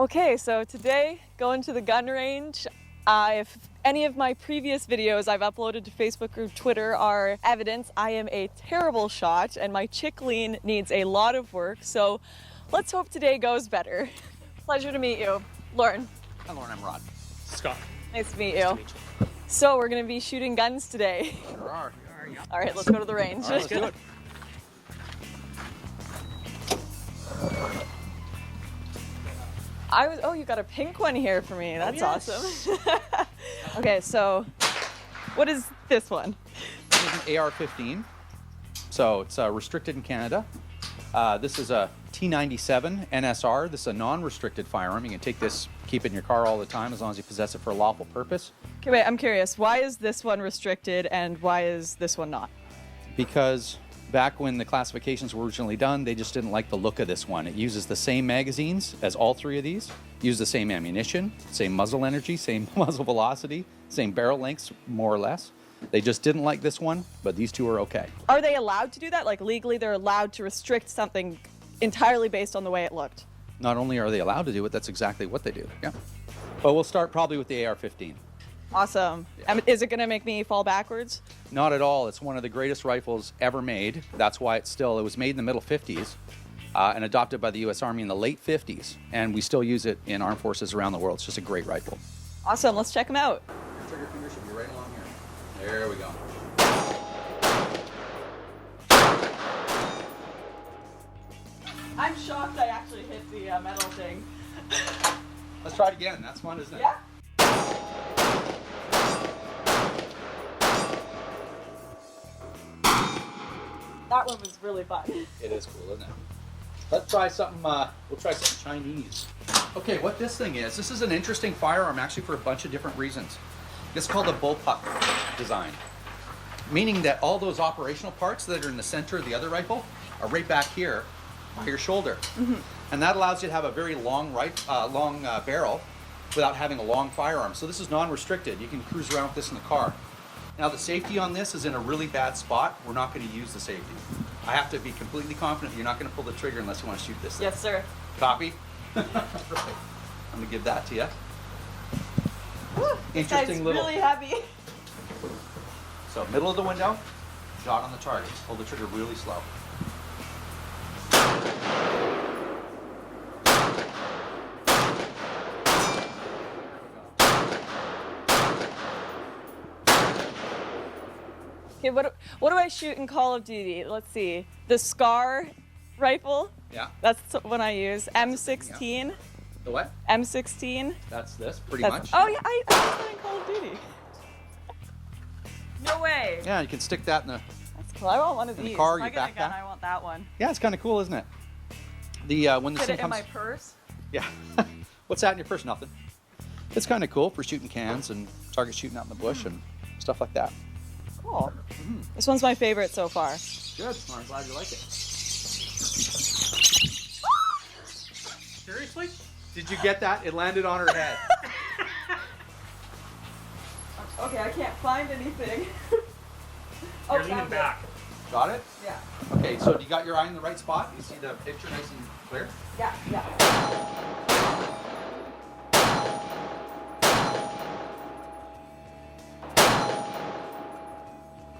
Okay, so today, going to the gun range. If any of my previous videos I've uploaded to Facebook or Twitter are evidence, I am a terrible shot and my chick lean needs a lot of work, so let's hope today goes better. Pleasure to meet you. Lauren. Hi Lauren, I'm Rod. Scott. Nice to meet you. So we're going to be shooting guns today. Sure are. Yeah. All right, let's go to the range. All right, let's do it. Oh, you got a pink one here for me. That's yes. awesome. Okay, so what is this one? This is an AR-15. So it's restricted in Canada. This is a T97 Nsr. This is a non-restricted firearm. You can take this, keep it in your car all the time as long as you possess it for a lawful purpose. Okay, wait, I'm curious. Why is this one restricted and why is this one not? Because back when the classifications were originally done, they just didn't like the look of this one. It uses the same magazines as all three of these, use the same ammunition, same muzzle energy, same muzzle velocity, same barrel lengths, more or less. They just didn't like this one, but these two are okay. Are they allowed to do that? Like legally they're allowed to restrict something entirely based on the way it looked? Not only are they allowed to do it, that's exactly what they do, yeah. But we'll start probably with the AR-15. Awesome. Yeah. Is it gonna make me fall backwards? Not at all. It's one of the greatest rifles ever made. That's why it was made in the middle 50s and adopted by the US Army in the late 50s. And we still use it in armed forces around the world. It's just a great rifle. Awesome, let's check them out. Your trigger finger should be right along here. There we go. I'm shocked I actually hit the metal thing. Let's try it again. That's fun, isn't it? Yeah. That one was really fun. It is cool, isn't it? Let's try something, we'll try something Chinese. Okay, what this thing is, this is an interesting firearm actually for a bunch of different reasons. It's called a Bullpup Design, meaning that all those operational parts that are in the center of the other rifle are right back here by your shoulder. Mm-hmm. And that allows you to have a very long barrel without having a long firearm. So this is non-restricted. You can cruise around with this in the car. Now the safety on this is in a really bad spot. We're not going to use the safety. I have to be completely confident you're not going to pull the trigger unless you want to shoot this thing. Yes, sir. Copy? Right. I'm going to give that to you. Woo, Interesting little. Really heavy. So middle of the window, shot on the target. Pull the trigger really slow. Okay, what do I shoot in Call of Duty? Let's see. The Scar rifle. Yeah. That's what I use. M16. Yeah. The what? M16. That's this, pretty much. Oh yeah, I used that in Call of Duty. No way. Yeah, you can stick that in the. That's cool. I want one of in these. the car, if I your get a gun, backpack. I want that one. Yeah, it's kind of cool, isn't it? When this Put thing it in comes. my purse. Yeah. What's that in your purse? Nothing. It's kind of cool for shooting cans and target shooting out in the bush and stuff like that. Cool. Mm-hmm. This one's my favorite so far. Good. I'm glad you like it. Seriously? Did you get that? It landed on her head. Okay, I can't find anything. You're leaning back. Got it? Yeah. Okay, so you got your eye in the right spot? You see the picture nice and clear? Yeah.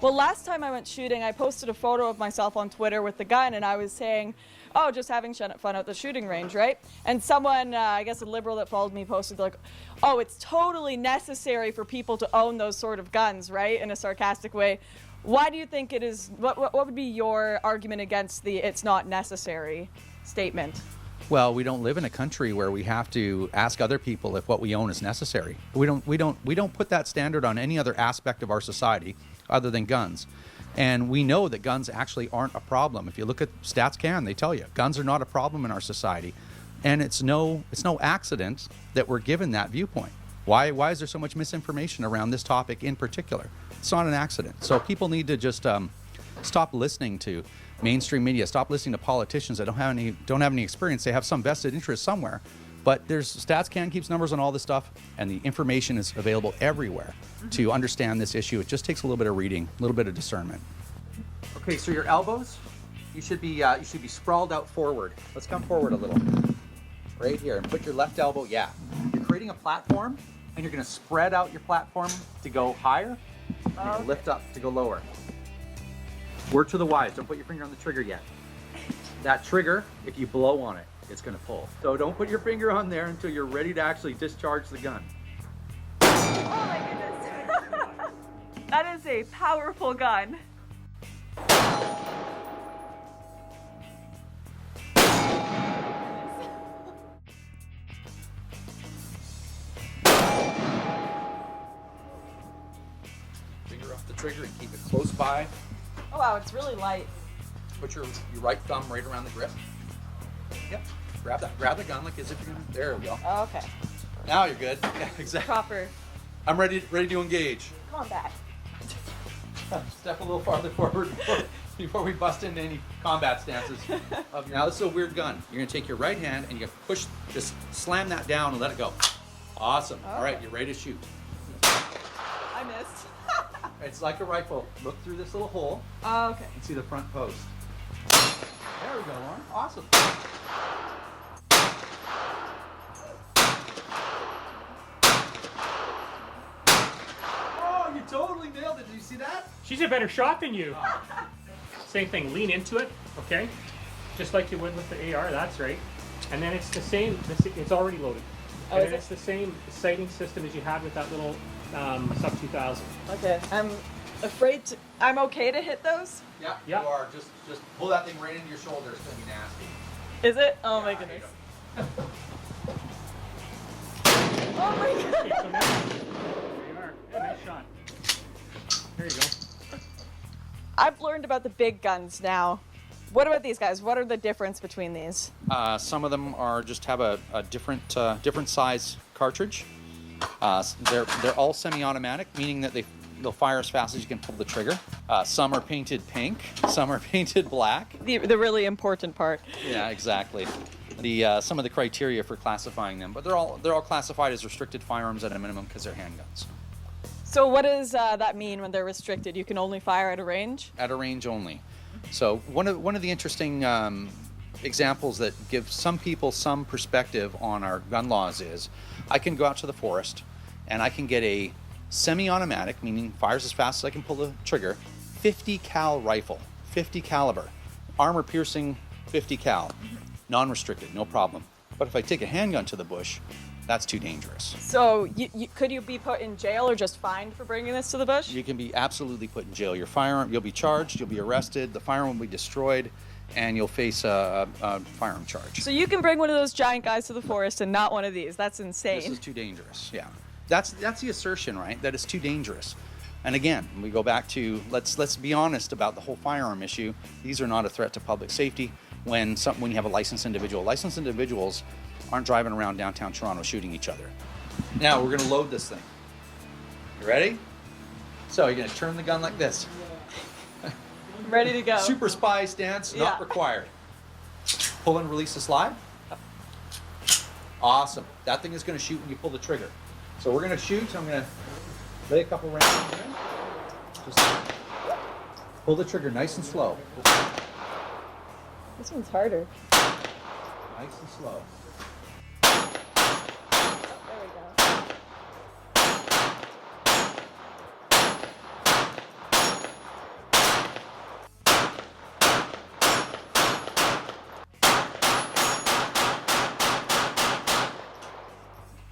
Well, last time I went shooting, I posted a photo of myself on Twitter with the gun, and I was saying, oh, just having fun at the shooting range, right? And someone, I guess a liberal that followed me, posted like, oh, it's totally necessary for people to own those sort of guns, right? In a sarcastic way. Why do you think it is, what would be your argument against the it's not necessary statement? Well, we don't live in a country where we have to ask other people if what we own is necessary. We don't put that standard on any other aspect of our society other than guns. And we know that guns actually aren't a problem. If you look at StatsCan, they tell you guns are not a problem in our society. And it's no accident that we're given that viewpoint. Why is there so much misinformation around this topic in particular? It's not an accident. So people need to just stop listening to mainstream media, stop listening to politicians that don't have any experience. They have some vested interest somewhere. But StatsCan keeps numbers on all this stuff, and the information is available everywhere to understand this issue. It just takes a little bit of reading, a little bit of discernment. Okay, so your elbows, you should be sprawled out forward. Let's come forward a little. right here, and put your left elbow, yeah. You're creating a platform, and you're gonna spread out your platform to go higher, and you're gonna lift up to go lower. Work to the Ys, don't put your finger on the trigger yet. That trigger, if you blow on it, it's gonna pull. So don't put your finger on there until you're ready to actually discharge the gun. Oh my goodness. That is a powerful gun. Finger off the trigger and keep it close by. Oh wow, it's really light. Put your right thumb right around the grip. Yep. Grab the gun like as if you're gonna. There we go. Oh, okay. Now you're good. Yeah, exactly. Proper. I'm ready to engage. Come on back. Step a little farther forward before we bust into any combat stances. Now this is a weird gun. You're gonna take your right hand and you push, just slam that down and let it go. Awesome. Oh. All right, you're ready to shoot. I missed. It's like a rifle. Look through this little hole Oh, okay. and see the front post. There we go, Lauren. Awesome. Oh, you totally nailed it. Did you see that? She's a better shot than you. Same thing, lean into it, okay? Just like you would with the AR, that's right. And then it's the same, it's already loaded. Oh, And is then it's the same sighting system as you had with that little Sub 2000. Okay. I'm afraid to. I'm okay to hit those? Yeah, Yeah. you are. Just pull that thing right into your shoulder. It's gonna be nasty. Is it? Oh my Yeah, goodness. you Oh my Okay, so god. now, there you are. Yeah, nice shot. There you go. I've learned about the big guns now. What about these guys? What are the difference between these? Some of them are just have a different size cartridge. They're all semi-automatic, meaning that they'll fire as fast as you can pull the trigger. Some are painted pink, some are painted black. The really important part. Yeah, exactly. Some of the criteria for classifying them, but they're all classified as restricted firearms at a minimum because they're handguns. So what does that mean when they're restricted? You can only fire at a range? At a range only. So one of the interesting examples that give some people some perspective on our gun laws is, I can go out to the forest and I can get a semi-automatic, meaning fires as fast as I can pull the trigger, 50 cal rifle, 50 caliber, armor piercing 50 cal, non-restricted, no problem. But if I take a handgun to the bush, that's too dangerous. So could you be put in jail or just fined for bringing this to the bush? You can be absolutely put in jail. Your firearm, you'll be charged, you'll be arrested, the firearm will be destroyed, and you'll face a firearm charge. So you can bring one of those giant guys to the forest and not one of these. That's insane. This is too dangerous. Yeah, that's the assertion, right? That it's too dangerous. And again, we go back to let's be honest about the whole firearm issue. These are not a threat to public safety. When you have a licensed individuals aren't driving around downtown Toronto shooting each other. Now we're gonna load this thing. You ready? So you're gonna turn the gun like this. Ready to go. Super spy stance, not Yeah. required. Pull and release the slide. Awesome. That thing is going to shoot when you pull the trigger. So we're going to shoot. I'm going to lay a couple rounds in there. Just pull the trigger nice and slow. This one's harder. Nice and slow. There we go.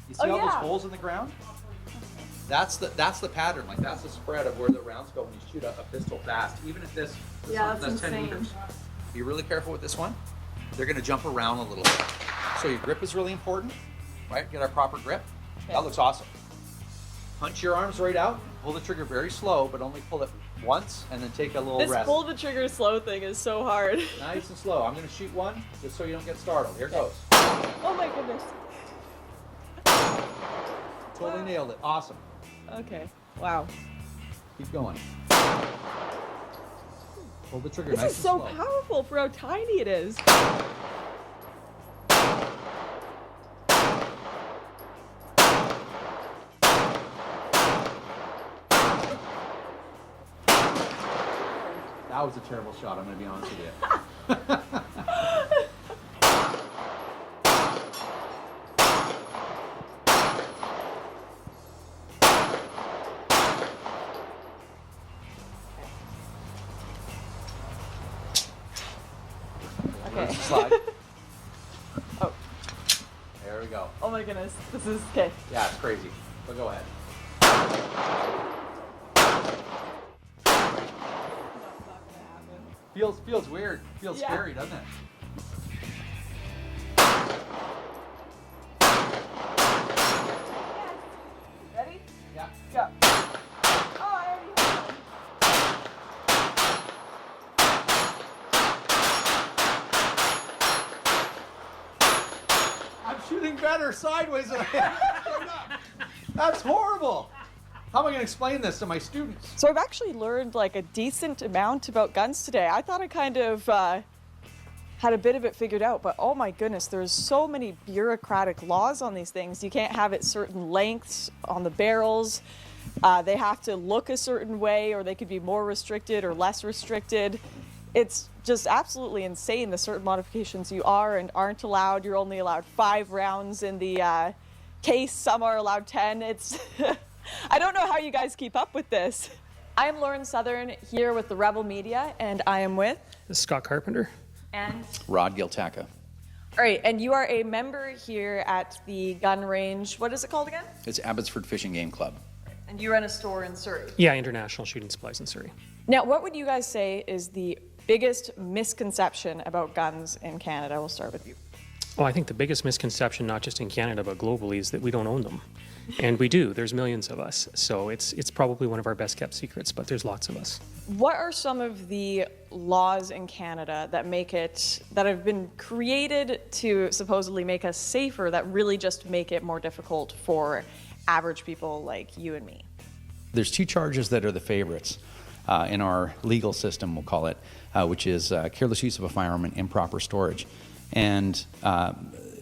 You see Oh, all those yeah. holes in the ground? That's the pattern. Like that's the spread of where the rounds go when you shoot a pistol fast. Even if this Yeah, one, that's 10 insane. meters. Be really careful with this one. They're going to jump around a little bit. So your grip is really important, right? Get our proper grip. Okay. That looks awesome. Punch your arms right out. Pull the trigger very slow, but only pull it once, and then take a little This rest. pull the trigger slow thing is so hard. Nice and slow. I'm going to shoot one just so you don't get startled. Here goes. Oh my goodness. Totally nailed it. Awesome. Okay. Wow. Keep going. Pull the trigger This nice is and so slow. powerful for how tiny it is. That was a terrible shot, I'm going to be honest with you. Okay. Slide. Oh. There we go. Oh my goodness. This is okay. Yeah, it's crazy. But go ahead. Feels weird. Feels scary, doesn't it? Ready? Yeah. Go. Oh, I already have one. I'm shooting better sideways than I am straight up. That's horrible. How am I going to explain this to my students? So I've actually learned like a decent amount about guns today. I thought I kind of had a bit of it figured out, but oh my goodness, there's so many bureaucratic laws on these things. You can't have it certain lengths on the barrels. They have to look a certain way, or they could be more restricted or less restricted. It's just absolutely insane the certain modifications you are and aren't allowed. You're only allowed 5 rounds in the case. Some are allowed 10. It's I don't know how you guys keep up with this. I am Lauren Southern here with the Rebel Media, and I am with This is Scott Carpenter. and Rod Giltaka. all right, and you are a member here at the gun range. What is it called again? It's Abbotsford Fishing Game Club. And you run a store in Surrey. Yeah, International Shooting Supplies in Surrey. Now, what would you guys say is the biggest misconception about guns in Canada? We'll start with you. Oh, I think the biggest misconception, not just in Canada, but globally, is that we don't own them. And we do. There's millions of us. So it's probably one of our best kept secrets, but there's lots of us. What are some of the laws in Canada that that have been created to supposedly make us safer, that really just make it more difficult for average people like you and me? There's 2 charges that are the favorites in our legal system, we'll call it, which is careless use of a firearm and improper storage. And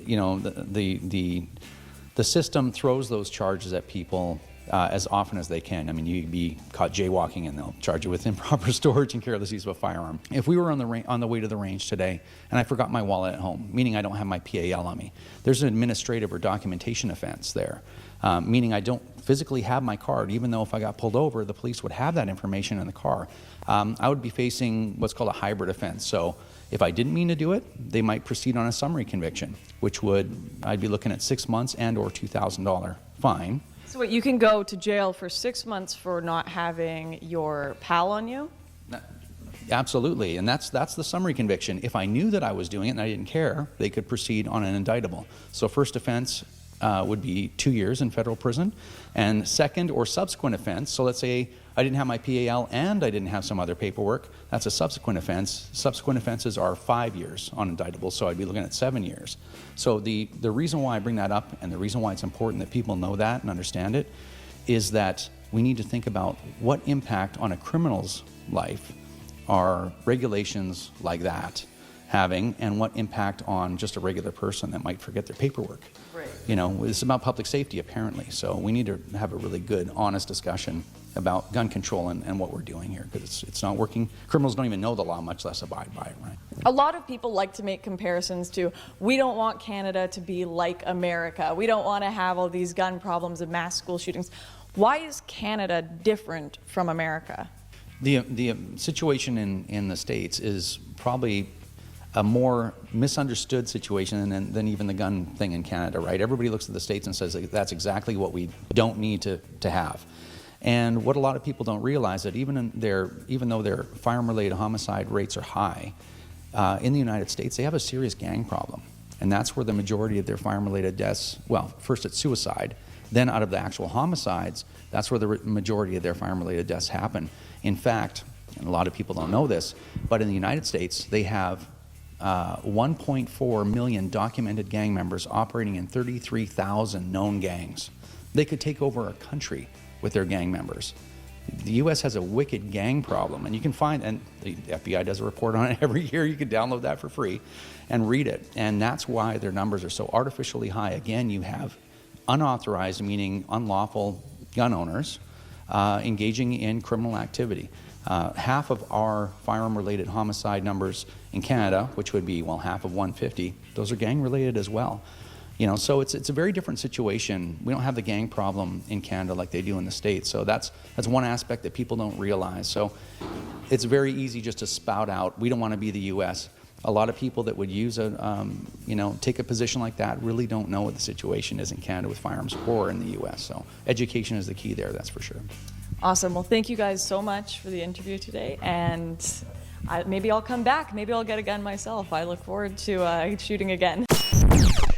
you know, the system throws those charges at people as often as they can. I mean, you'd be caught jaywalking and they'll charge you with improper storage and careless use of a firearm. If we were on the way to the range today and I forgot my wallet at home, meaning I don't have my PAL on me, there's an administrative or documentation offense there, meaning I don't physically have my card, even though if I got pulled over, the police would have that information in the car. I would be facing what's called a hybrid offense. So if I didn't mean to do it, they might proceed on a summary conviction, which I'd be looking at 6 months and or $2,000 fine. So what, you can go to jail for 6 months for not having your PAL on you? Absolutely, and that's the summary conviction. If I knew that I was doing it and I didn't care, they could proceed on an indictable. So first offense would be 2 years in federal prison, and second or subsequent offense, so let's say I didn't have my PAL and I didn't have some other paperwork, that's a subsequent offense. Subsequent offenses are 5 years on indictable, so I'd be looking at 7 years. So the reason why I bring that up and the reason why it's important that people know that and understand it is that we need to think about what impact on a criminal's life are regulations like that having, and what impact on just a regular person that might forget their paperwork. Right. You know, it's about public safety apparently, so we need to have a really good, honest discussion about gun control and what we're doing here, because it's not working. Criminals don't even know the law, much less abide by it, right? A lot of people like to make comparisons to, we don't want Canada to be like America. We don't want to have all these gun problems and mass school shootings. Why is Canada different from America? The situation in the States is probably a more misunderstood situation than even the gun thing in Canada, right? Everybody looks at the States and says that's exactly what we don't need to have. And what a lot of people don't realize that even though their firearm-related homicide rates are high, in the United States they have a serious gang problem, and that's where the majority of their firearm-related deaths. Well, first it's suicide, then out of the actual homicides, that's where the majority of their firearm-related deaths happen. In fact, and a lot of people don't know this, but in the United States they have 1.4 million documented gang members operating in 33,000 known gangs. They could take over a country with their gang members. The U.S. has a wicked gang problem, and you can find, and the FBI does a report on it every year. You can download that for free and read it, and that's why their numbers are so artificially high. Again, you have unauthorized, meaning unlawful gun owners engaging in criminal activity. Half of our firearm-related homicide numbers in Canada, which would be, well, half of 150, those are gang-related as well. You know, so it's a very different situation. We don't have the gang problem in Canada like they do in the States. So that's one aspect that people don't realize. So it's very easy just to spout out, we don't want to be the U.S. a lot of people that would use take a position like that really don't know what the situation is in Canada with firearms or in the U.S. So education is the key there, that's for sure. Awesome. Well, thank you guys so much for the interview today, and maybe I'll come back. Maybe I'll get a gun myself. I look forward to shooting again.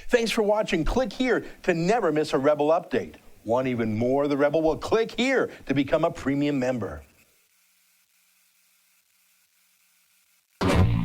Thanks for watching. Click here to never miss a Rebel update. Want even more of the Rebel? Well, click here to become a premium member.